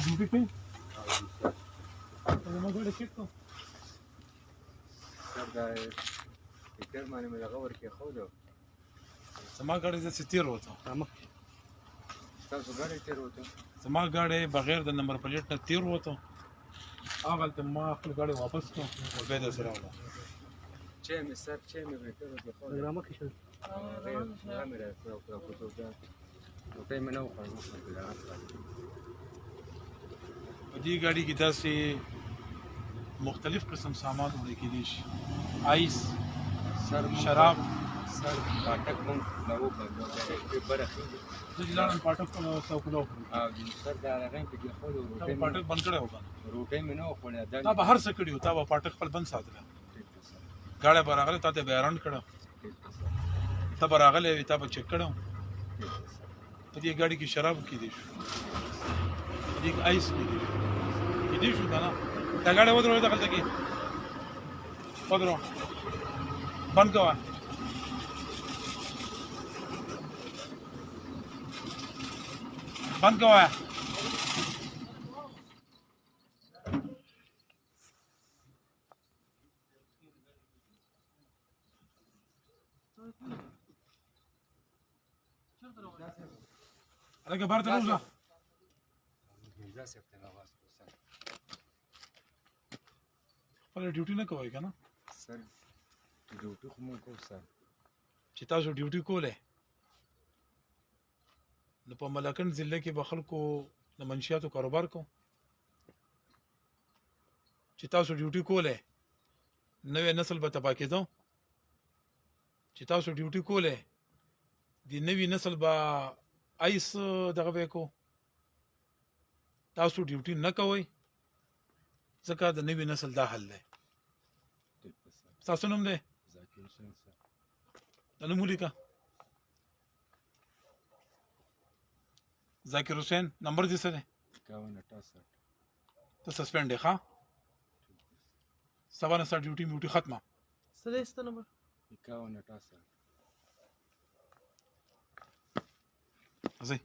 ډیوټي کوي زما ګاډی چیک کړو سر دا ټیکټر باندې مې دغه ورکېښودو زما ګاډی داسې تېر وته ستاسو ګاډی تېر وته زما ګاډی بغیر د نمبر پلیټ نه تېر وته هغلته ما خپل ګاډی واپس کړو او بیا داسې راوړه چای مې سر چای مې بهتر وکېښودو هغه مې راکوزو بیا روټۍ مې نه وخوړل په دې ګاډي کې داسې مختلف قسم سامان وړل کېدی شي آیس شراب سر پاټک مونږ نه وکړو برخې زه چې لاړم پاټک څوکلو سر دا هغه پې کېښودو پاټک بند کړی و که روټۍ مې نه وخوړله تا به هر څه کړي وو تا به پاټک خپل بند ساتلی ګاډی به راغلی تا ته به حیران کړی ته به راغلی وې تا به چک کړی په دې ګاډي کې شراب کېدی شو په دې کې آیس کېدی شو که نه دا ګاډی ودرو دغلته کې ودرو بند کوه بند کوه هلکه بهر ته ووځه خپله ډیوټي نه کوئ که نه سر ډیوټي خو مونږ کوو سر چې تاسو ډیوټي کولی نو په ملاکنډ ضلع کې به خلکو د منشیاتو کاروبار کوو چې تاسو ډیوټي کولی نوی نسل به تباه کېده چې تاسو ډیوټي کولی د نوي نسل به آیس دغه به یې کو تاسو ډیوټي نه کوئ ځکه د نوي نسل دا حل دی ستاسو نوم دی ذاکر حسین سر د نوم ولیکه ذاکر حسین نمبر دې څه دی 5168 ته سسپینډ دی ښه سبا نه ستا ډیوټي میوټي ختمه څه دی ستا نمبر 5168 ځئ